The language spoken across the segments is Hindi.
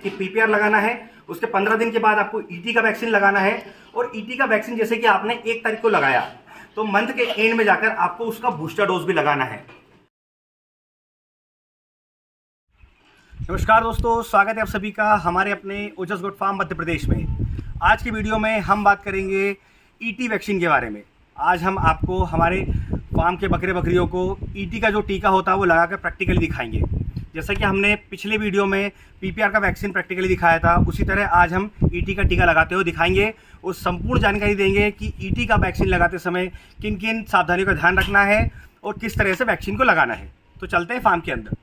कि पीपीआर लगाना है, उसके 15 दिन के बाद आपको ईटी का वैक्सीन लगाना है। और ईटी का वैक्सीन जैसे कि आपने 1 तारीख को लगाया तो मंथ के एंड में जाकर आपको उसका बूस्टर डोज भी लगाना है। नमस्कार दोस्तों, स्वागत है आप सभी का हमारे अपने ओजस गोट फार्म मध्य प्रदेश में। आज की वीडियो में हम बात करेंगे ईटी वैक्सीन के बारे में। आज हम आपको हमारे फार्म के बकरे बकरियों को ईटी का जो टीका होता है वो लगाकर प्रैक्टिकली दिखाएंगे। जैसा कि हमने पिछले वीडियो में पीपीआर का वैक्सीन प्रैक्टिकली दिखाया था, उसी तरह आज हम ईटी का टीका लगाते हुए दिखाएंगे और संपूर्ण जानकारी देंगे कि ईटी का वैक्सीन लगाते समय किन किन सावधानियों का ध्यान रखना है और किस तरह से वैक्सीन को लगाना है। तो चलते हैं फार्म के अंदर।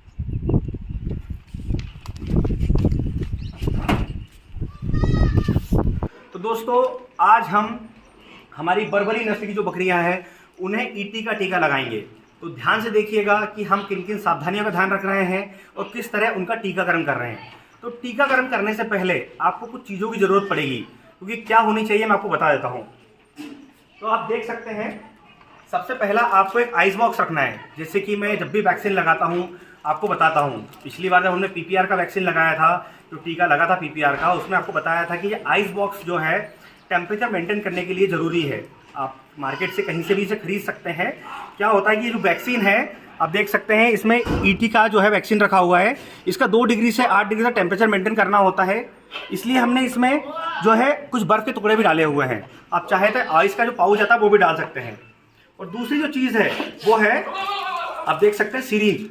तो दोस्तों, आज हम हमारी बर्बरी नस्ल की जो बकरियां हैं उन्हें ईटी का टीका लगाएंगे। तो ध्यान से देखिएगा कि हम किन किन सावधानियों का ध्यान रख रहे हैं और किस तरह उनका टीकाकरण कर रहे हैं। तो टीकाकरण करने से पहले आपको कुछ चीज़ों की ज़रूरत पड़ेगी, क्योंकि क्या होनी चाहिए मैं आपको बता देता हूँ। तो आप देख सकते हैं, सबसे पहला आपको एक आइस बॉक्स रखना है। जैसे कि मैं जब भी वैक्सीन लगाता हूँ आपको बताता हूँ। पिछली बार जब हमने पीपीआर का वैक्सीन लगाया था, जो टीका लगा था पीपीआर का, उसमें आपको बताया था कि ये आइस बॉक्स जो है टेम्परेचर मेंटेन करने के लिए ज़रूरी है। आप मार्केट से कहीं से भी इसे खरीद सकते हैं। क्या होता है कि ये जो वैक्सीन है आप देख सकते हैं, इसमें ईटी का जो है वैक्सीन रखा हुआ है। इसका 2 डिग्री से 8 डिग्री तक टेम्परेचर मेंटेन करना होता है, इसलिए हमने इसमें जो है कुछ बर्फ़ के टुकड़े भी डाले हुए हैं। आप चाहे तो आइस का जो पाउच आता है वो भी डाल सकते हैं। और दूसरी जो चीज़ है वो है, आप देख सकते हैं, सीरीज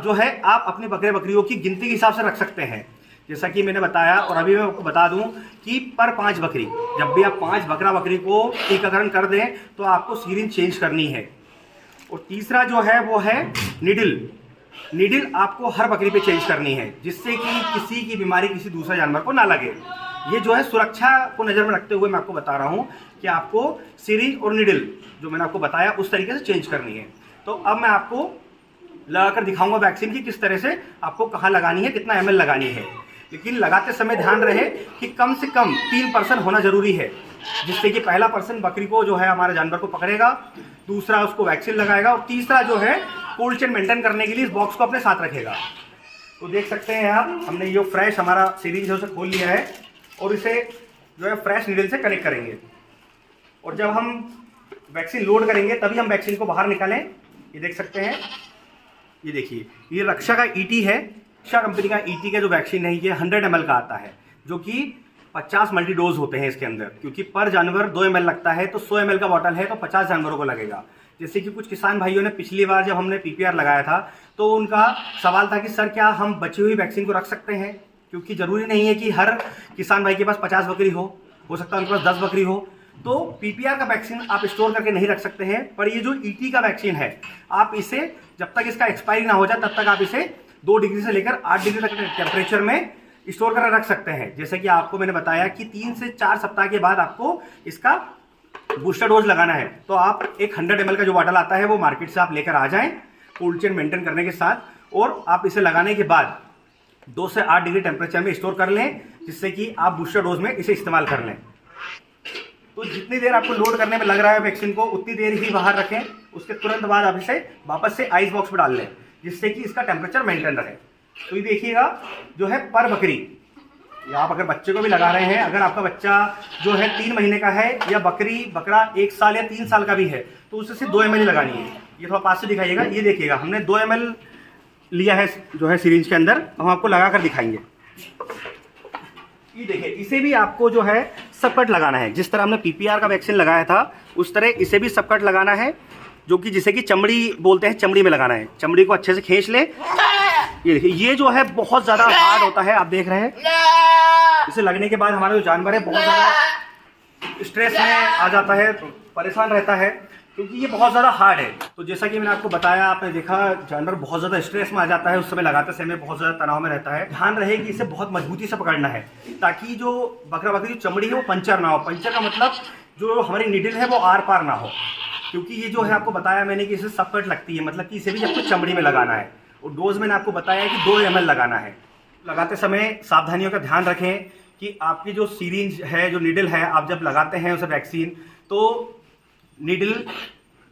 जो है आप अपने बकरे बकरियों की गिनती के हिसाब से रख सकते हैं। जैसा कि मैंने बताया, और अभी मैं आपको बता दूं कि पर 5 बकरी, जब भी आप 5 बकरा बकरी को टीकाकरण कर दें तो आपको सीरीज चेंज करनी है। और तीसरा जो है वो है नीडल आपको हर बकरी पे चेंज करनी है, जिससे कि किसी की बीमारी किसी दूसरे जानवर को ना लगे। ये जो है सुरक्षा को नज़र में रखते हुए मैं आपको बता रहा हूँ कि आपको सीरीज और नीडल जो मैंने आपको बताया उस तरीके से चेंज करनी है। तो अब मैं आपको लगाकर दिखाऊंगा वैक्सीन की किस तरह से आपको कहाँ लगानी है, कितना ml लगानी है। लेकिन लगाते समय ध्यान रहे कि कम से कम 3 पर्सन होना जरूरी है, जिससे कि पहला पर्सन बकरी को जो है हमारे जानवर को पकड़ेगा, दूसरा उसको वैक्सीन लगाएगा और तीसरा जो है कोल्ड चेन मेंटेन करने के लिए इस बॉक्स को अपने साथ रखेगा। तो देख सकते हैं आप, हमने ये फ्रेश हमारा सीरीज है उसे खोल लिया है और इसे जो है फ्रेश नीडल से कनेक्ट करेंगे। और जब हम वैक्सीन लोड करेंगे तभी हम वैक्सीन को बाहर निकालें। ये देख सकते हैं, ये देखिए, ये रक्षा का ईटी है। रक्षा कंपनी का ईटी का जो वैक्सीन है ये 100 ml का आता है, जो कि 50 मल्टी डोज होते हैं इसके अंदर। क्योंकि पर जानवर 2 ml लगता है, तो 100 ml का बॉटल है तो 50 जानवरों को लगेगा। जैसे कि कुछ किसान भाइयों ने पिछली बार जब हमने पीपीआर लगाया था तो उनका सवाल था कि सर क्या हम बची हुई वैक्सीन को रख सकते हैं, क्योंकि ज़रूरी नहीं है कि हर किसान भाई के पास 50 बकरी हो सकता है उनके पास 10 बकरी हो। तो पीपीआर का वैक्सीन आप स्टोर करके नहीं रख सकते हैं, पर ये जो ईटी का वैक्सीन है आप इसे जब तक इसका एक्सपायरी ना हो जाए तब तक आप इसे 2 डिग्री से लेकर 8 डिग्री तक टेम्परेचर में स्टोर कर रख सकते हैं। जैसे कि आपको मैंने बताया कि 3 से 4 सप्ताह के बाद आपको इसका बूस्टर डोज लगाना है। तो आप एक 100 ml का जो बॉटल आता है वो मार्केट से आप लेकर आ जाएं कोल्ड चेन मेंटेन करने के साथ, और आप इसे लगाने के बाद 2 से 8 डिग्री टेम्परेचर में स्टोर कर लें, जिससे कि आप बूस्टर डोज में इसे इस्तेमाल कर लें। तो जितनी देर आपको लोड करने में लग रहा है वैक्सीन को, उतनी देर ही बाहर रखें। उसके तुरंत बाद आप इसे वापस से आइस बॉक्स में डाल लें, जिससे कि इसका टेम्परेचर मेंटेन रहे। तो ये देखिएगा जो है पर बकरी, या आप अगर बच्चे को भी लगा रहे हैं, अगर आपका बच्चा जो है 3 महीने का है या बकरा 1 साल या 3 साल का भी है, तो उससे सिर्फ 2 ml लगानी है। ये थोड़ा पास से दिखाइएगा, ये देखिएगा हमने 2 ml लिया है जो है सिरिंज के अंदर, हम आपको लगा कर दिखाएंगे। ये देखिए, इसे भी आपको जो है सबकट लगाना है। जिस तरह हमने पीपीआर का वैक्सीन लगाया था उस तरह इसे भी सबकट लगाना है, जो कि जिसे कि चमड़ी बोलते हैं, चमड़ी में लगाना है। चमड़ी को अच्छे से खींच ले। ये देखिए, ये जो है बहुत ज़्यादा हार्ड होता है, आप देख रहे हैं। इसे लगने के बाद हमारा जो जानवर है बहुत ज़्यादा स्ट्रेस में आ जाता है, परेशान रहता है, क्योंकि ये बहुत ज़्यादा हार्ड है। तो जैसा कि मैंने आपको बताया, आपने देखा जानवर बहुत ज़्यादा स्ट्रेस में आ जाता है, उस समय लगाते समय बहुत ज़्यादा तनाव में रहता है। ध्यान रहे कि इसे बहुत मजबूती से पकड़ना है, ताकि जो बकरा बकरी जो चमड़ी है वो पंचर ना हो। पंचर का मतलब जो हमारी नीडल है वो आर पार ना हो, क्योंकि ये जो है आपको बताया मैंने कि इसे सबकट लगती है, मतलब कि इसे भी आपको चमड़ी में लगाना है। और डोज मैंने आपको बताया कि 2 ml लगाना है। लगाते समय सावधानियों का ध्यान रखें कि आपकी जो सीरिंज है, जो नीडल है, आप जब लगाते हैं उसे वैक्सीन, तो नीडल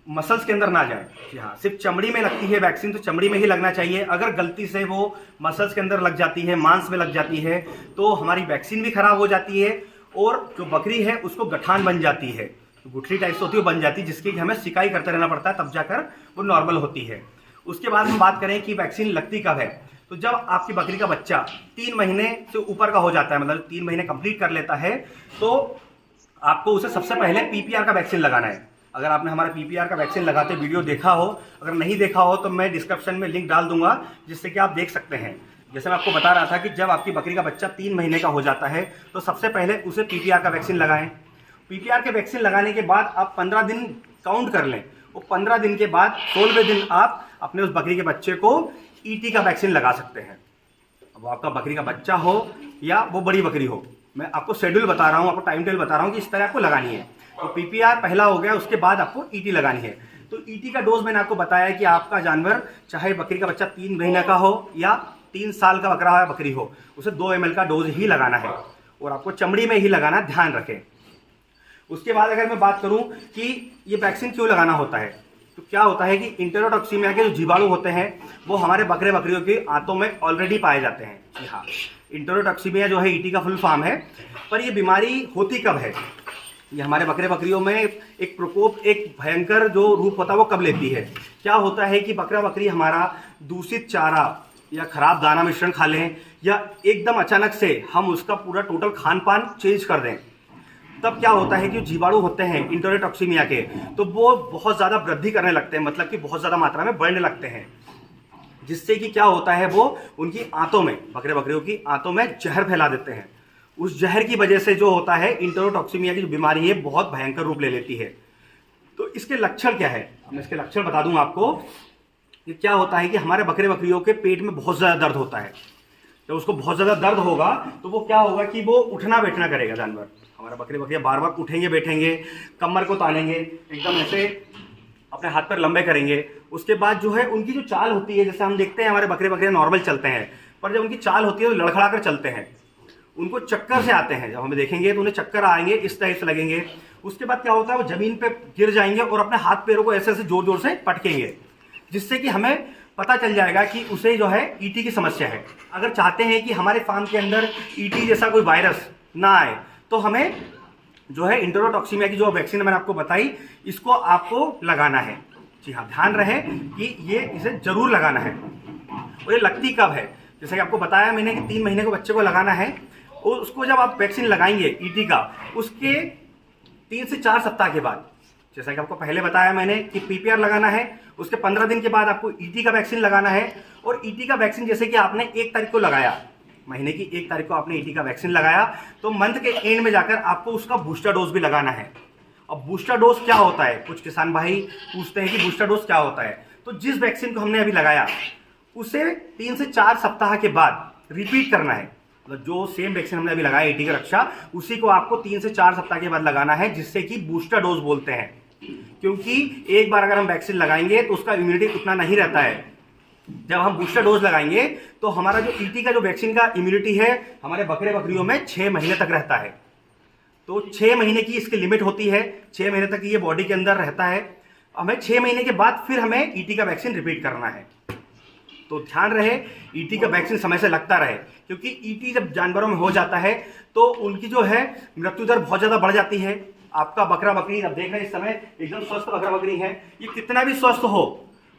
मसल्स के अंदर ना जाए। जी हाँ, सिर्फ चमड़ी में लगती है वैक्सीन तो चमड़ी में ही लगना चाहिए। अगर गलती से वो मसल्स के अंदर लग जाती है, मांस में लग जाती है, तो हमारी वैक्सीन भी खराब हो जाती है और जो बकरी है उसको गठान बन जाती है, गुठली टाइप से होती है, वो बन जाती है, जिसकी हमें सिकाई करते रहना पड़ता है, तब जाकर वो नॉर्मल होती है। उसके बाद हम बात करें कि वैक्सीन लगती कब है, तो जब आपकी बकरी का बच्चा 3 महीने से ऊपर का हो जाता है, मतलब 3 महीने कंप्लीट कर लेता है, तो आपको उसे सबसे पहले पीपीआर का वैक्सीन लगाना है। अगर आपने हमारा पीपीआर का वैक्सीन लगाते वीडियो देखा हो, अगर नहीं देखा हो तो मैं डिस्क्रिप्शन में लिंक डाल दूंगा, जिससे कि आप देख सकते हैं। जैसे मैं आपको बता रहा था कि जब आपकी बकरी का बच्चा 3 महीने का हो जाता है तो सबसे पहले उसे पीपीआर का वैक्सीन लगाएं। पीपीआर के वैक्सीन लगाने के बाद आप 15 दिन काउंट कर लें, वो 15 दिन के बाद 16वें दिन आप अपने उस बकरी के बच्चे को ईटी का वैक्सीन लगा सकते हैं। अब वो आपका बकरी का बच्चा हो या वो बड़ी बकरी हो, मैं आपको शेड्यूल बता रहा हूँ, आपको टाइम टेबल बता रहा हूँ कि इस तरह आपको लगानी है। तो पीपीआर पहला हो गया, उसके बाद आपको ईटी लगानी है। तो ईटी का डोज मैंने आपको बताया कि आपका जानवर चाहे बकरी का बच्चा 3 महीने का हो या 3 साल का बकरा हो या बकरी हो, उसे 2 ml का डोज ही लगाना है और आपको चमड़ी में ही लगाना, ध्यान रखें। उसके बाद अगर मैं बात करूं कि ये वैक्सीन क्यों लगाना होता है, तो क्या होता है कि इंटेरोटॉक्सीमिया के जो जीवाणु होते हैं वो हमारे बकरे बकरियों के आंतों में ऑलरेडी पाए जाते हैं। जी हाँ, इंटेरोटॉक्सीमिया जो है ईटी का फुल फॉर्म है। पर ये बीमारी होती कब है, ये हमारे बकरे बकरियों में एक प्रकोप, एक भयंकर जो रूप होता है वो कब लेती है। क्या होता है कि बकरा बकरी हमारा दूषित चारा या खराब दाना मिश्रण खा लें, या एकदम अचानक से हम उसका पूरा टोटल खान पान चेंज कर दें, तब क्या होता है कि जीवाणु होते हैं इंटेरोटॉक्सीमिया के, तो वो बहुत ज़्यादा वृद्धि करने लगते हैं, मतलब कि बहुत ज़्यादा मात्रा में बढ़ने लगते हैं, जिससे कि क्या होता है वो उनकी आंतों में, बकरे बकरियों की आंतों में जहर फैला देते हैं। उस जहर की वजह से जो होता है इंटेरोटॉक्सीमिया की जो बीमारी है बहुत भयंकर रूप ले लेती है। तो इसके लक्षण क्या है, मैं इसके लक्षण बता दूं आपको कि क्या होता है कि हमारे बकरे बकरियों के पेट में बहुत ज़्यादा दर्द होता है। जब उसको बहुत ज़्यादा दर्द होगा तो वो क्या होगा कि वो उठना बैठना करेगा जानवर। हमारा बकरे बकरियाँ बार बार उठेंगे बैठेंगे, कमर को तानेंगे, एकदम ऐसे अपने हाथ पैर लंबे करेंगे। उसके बाद जो है उनकी जो चाल होती है, जैसे हम देखते हैं हमारे बकरे बकरियाँ नॉर्मल चलते हैं, पर जब उनकी चाल होती है तो लड़खड़ा कर चलते हैं, उनको चक्कर से आते हैं। जब हमें देखेंगे तो उन्हें चक्कर आएंगे, इस तरह से लगेंगे। उसके बाद क्या होता है वो जमीन पे गिर जाएंगे और अपने हाथ पैरों को ऐसे ऐसे जोर जोर से पटकेंगे, जिससे कि हमें पता चल जाएगा कि उसे जो है ईटी की समस्या है। अगर चाहते हैं कि हमारे फार्म के अंदर ईटी जैसा कोई वायरस ना आए तो हमें जो है इंटेरोटॉक्सीमिया की जो वैक्सीन मैंने आपको बताई, इसको आपको लगाना है। जी हाँ, ध्यान रहे कि ये इसे जरूर लगाना है। और ये लगती कब है, जैसे कि आपको बताया मैंने कि 3 महीने को बच्चे को लगाना है, और उसको जब आप वैक्सीन लगाएंगे ईटी का, उसके 3 से 4 सप्ताह के बाद, जैसा कि आपको पहले बताया मैंने कि पीपीआर लगाना है, उसके 15 दिन के बाद आपको ईटी का वैक्सीन लगाना है। और ईटी का वैक्सीन जैसे कि आपने 1 तारीख को लगाया, महीने की 1 तारीख को आपने ईटी का वैक्सीन लगाया, तो मंथ के एंड में जाकर आपको उसका बूस्टर डोज भी लगाना है। अब बूस्टर डोज क्या होता है, कुछ किसान भाई पूछते हैं कि बूस्टर डोज क्या होता है। तो जिस वैक्सीन को हमने अभी लगाया उसे 3 से 4 सप्ताह के बाद रिपीट करना है। मतलब जो सेम वैक्सीन हमने अभी लगाया ईटी का रक्षा, उसी को आपको 3 से 4 सप्ताह के बाद लगाना है, जिससे कि बूस्टर डोज बोलते हैं। क्योंकि एक बार अगर हम वैक्सीन लगाएंगे तो उसका इम्यूनिटी उतना नहीं रहता है। जब हम बूस्टर डोज लगाएंगे तो हमारा जो ईटी का जो वैक्सीन का इम्यूनिटी है हमारे बकरे बकरियों में 6 महीने तक रहता है। तो 6 महीने की इसकी लिमिट होती है, 6 महीने तक ये बॉडी के अंदर रहता है। हमें 6 महीने के बाद फिर हमें ईटी का वैक्सीन रिपीट करना है। तो ध्यान रहे ईटी का वैक्सीन समय से लगता रहे, क्योंकि ईटी जब जानवरों में हो जाता है तो उनकी जो है मृत्यु दर बहुत ज़्यादा बढ़ जाती है। आपका बकरा बकरी अब देख रहे हैं इस समय एकदम स्वस्थ बकरा बकरी है, ये कितना भी स्वस्थ हो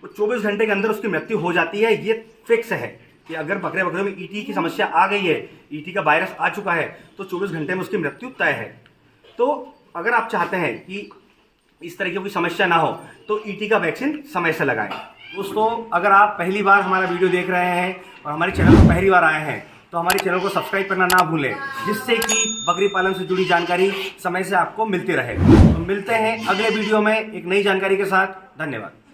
वो 24 घंटे के अंदर उसकी मृत्यु हो जाती है। ये फिक्स है कि अगर बकरे बकरियों में ईटी की समस्या आ गई है, ईटी का वायरस आ चुका है, तो 24 घंटे में उसकी मृत्यु तय है। तो अगर आप चाहते हैं कि इस तरह की कोई समस्या ना हो तो ईटी का वैक्सीन समय से लगाएं। दोस्तों, अगर आप पहली बार हमारा वीडियो देख रहे हैं और हमारे चैनल पर पहली बार आए हैं तो हमारे चैनल को सब्सक्राइब करना ना भूलें, जिससे कि बकरी पालन से जुड़ी जानकारी समय से आपको मिलती रहे। तो मिलते हैं अगले वीडियो में एक नई जानकारी के साथ। धन्यवाद।